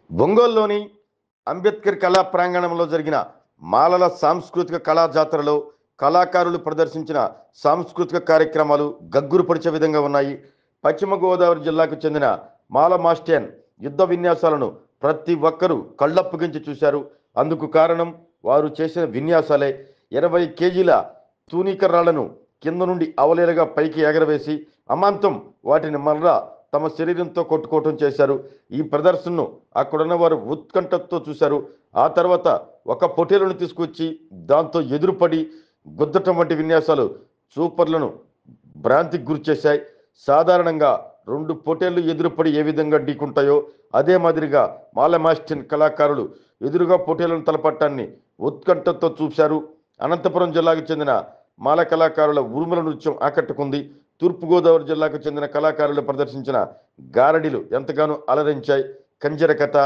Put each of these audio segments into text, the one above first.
ఒంగోలులోని అంబేద్కర్ కళా ప్రాంగణంలో జరిగిన మాలల సాంస్కృతిక కళా జాతరలో కళాకారులు ప్రదర్శించిన సాంస్కృతిక కార్యక్రమాలు గగ్గురు పొడిచే విధంగా ఉన్నాయి. పశ్చిమ గోదావరి జిల్లాకు చెందిన మాల మాస్టేన్ యుద్ధ విన్యాసాలను ప్రతి ఒక్కరూ కళ్ళప్పగించి చూశారు. అందుకు కారణం వారు చేసిన విన్యాసాలే. 20 కేజీల తూనీకర్రాళ్లను కింద నుండి అవలేలుగా పైకి ఎగరవేసి అమాంతం వాటిని మరలా తమ శరీరంతో కొట్టుకోవటం చేశారు. ఈ ప్రదర్శనను అక్కడున్న వారు ఉత్కంఠతో చూశారు. ఆ తర్వాత ఒక పొటేలును తీసుకొచ్చి దాంతో ఎదురుపడి గుద్దటం వంటి విన్యాసాలు సూపర్లను భ్రాంతికి గురిచేశాయి. సాధారణంగా 2 పొటేళ్లు ఎదురుపడి ఏ విధంగా ఢీకుంటాయో అదే మాదిరిగా మాల మాస్టేన్ కళాకారులు ఎదురుగా పొటేళ్లను తలపట్టాన్ని ఉత్కంఠతో చూశారు. అనంతపురం జిల్లాకు చెందిన మాల కళాకారుల ఉరుముల నృత్యం ఆకట్టుకుంది. తూర్పుగోదావరి జిల్లాకు చెందిన కళాకారులు ప్రదర్శించిన గారడీలు ఎంతగానో అలరించాయి. కంజర కథ,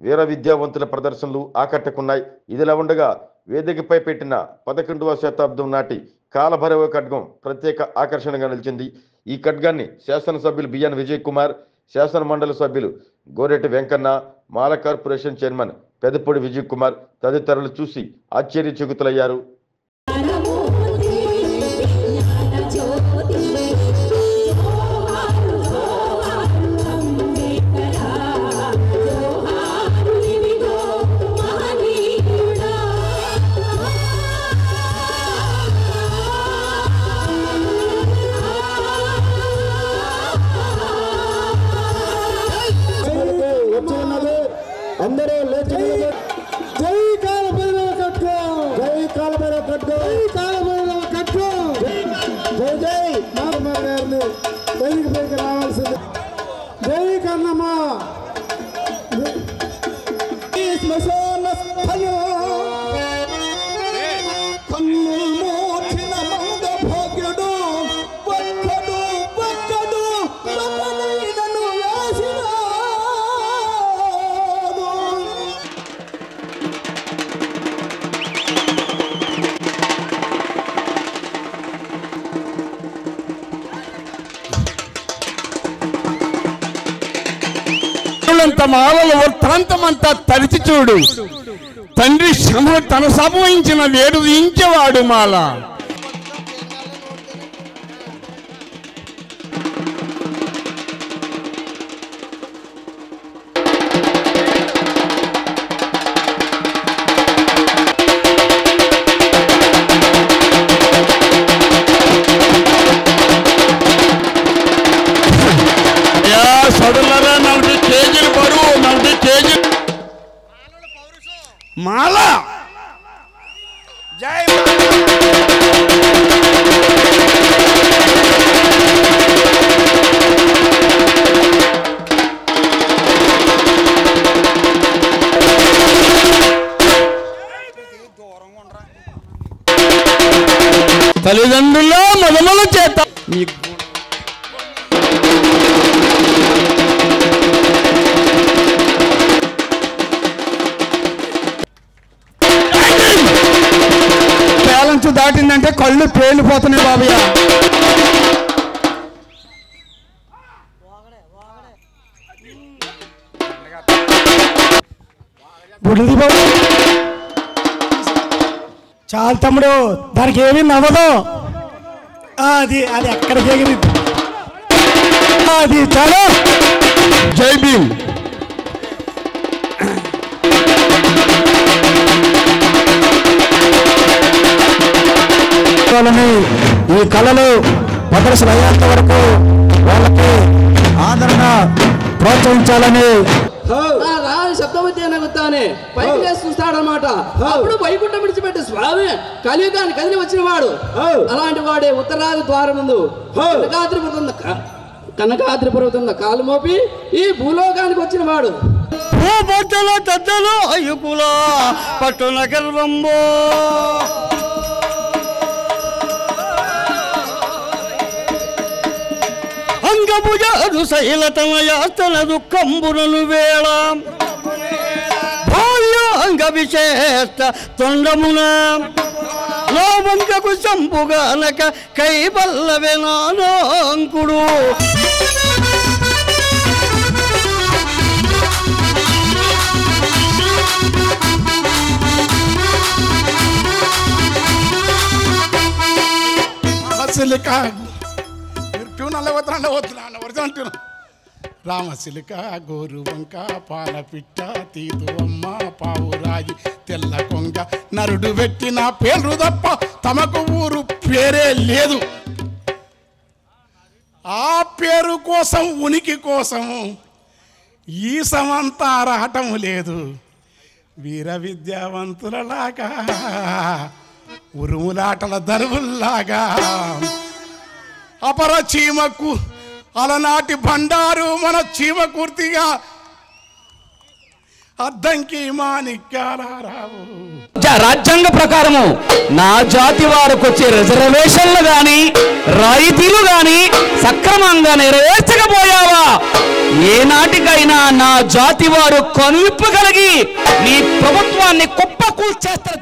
వీర విద్యావంతుల ప్రదర్శనలు ఆకట్టుకున్నాయి. ఇదిలా ఉండగా వేదికపై పెట్టిన 11వ శతాబ్దం నాటి కాలభైరవ ఖడ్గం ప్రత్యేక ఆకర్షణగా నిలిచింది. ఈ ఖడ్గాన్ని శాసనసభ్యులు బిఎన్ విజయ్ కుమార్, శాసన మండలి సభ్యులు గోరెటి వెంకన్న, మాల కార్పొరేషన్ చైర్మన్ పెదపూడి విజయ్ కుమార్ తదితరులు చూసి ఆశ్చర్యచకితులయ్యారు. అందరూ లేచి జై కాలభైరవ ఖడ్గం, జై కాలభైరవ ఖడ్గం, జై కాలభైరవ ఖడ్గం, జై జై మాధవ గారిని వేదిక పైకి రావాల్సింది. జై కన్నమ్మ శ్మశాన స్థలం కన్ను మోచిన మంగ భాగ్యుడు ఒక్కడు ఒక్కడు రమణీనను వేసిన మాలల వృత్తాంతమంతా తరిచి చూడు. తండ్రి శ్రమ తన సంభవించిన వేడు ఇంచేవాడు మాల. మాల జై తల్లిదండ్రుల మొదమల చేత దాటిందంటే కళ్ళు పేలిపోతున్నాయి బాబయ్య. చాలు తమ్ముడు, దానికి ఏమీ నవ్వదు. అది అది ఎక్కడికి ఎగిరింది. అది చాలు. జై భీమ్. ఈ కళలు ప్రదర్శన అయ్యేంత వరకు వాళ్ళకి ఆదరణ ప్రోత్సహించాలని శబ్దవతి నగుతానే పైకి వేసి చూస్తాడనమాట. అప్పుడు వైకుంఠం విడిచిపెట్టి స్వామి కలియుగాన్ని కదిలి వచ్చిన వాడు. అలాంటి వాడే ఉత్తరాది ద్వారం ముందు కనకాద్రి పర్వతం కాలు మోపి ఈ భూలోకానికి వచ్చిన వాడు. పట్టున గర్వంబో అంగభుజాదు శైలతమయాస్తన దుఃఖంబురను వేళ భార్యాంగ విశేష తొండమున లోవంకకు సంపుగానక కైబల్లవే నానాంకుడు రామశిలిక ట్యూన్ అల్ల పోతున్నా రామశిలిక గోరు వంక పాలపిట్ట తీదు అమ్మ పావురాయి తెల్ల కొంగ నరుడు పెట్టిన పేరు తప్ప తమకు ఊరు పేరే లేదు. ఆ పేరు కోసం ఉనికి కోసం ఈ సమంతా రావటం లేదు. వీర విద్యావంతులలాగా ఉరుములాటల దరువుల్లాగా అపర చీమకు అలనాటి బండారు మన చీమకూర్తిగా అద్దంకి మాణిక్యాలరావు. రాజ్యాంగ ప్రకారము నా జాతి వారికి వచ్చే రిజర్వేషన్లు గాని రాయితీలు గాని సక్రమంగా నెరవేర్చకపోయావా ఏనాటికైనా నా జాతి వారు కనువిప్పు కలిగి నీ ప్రభుత్వాన్ని కుప్పకూల్చేస్తారు.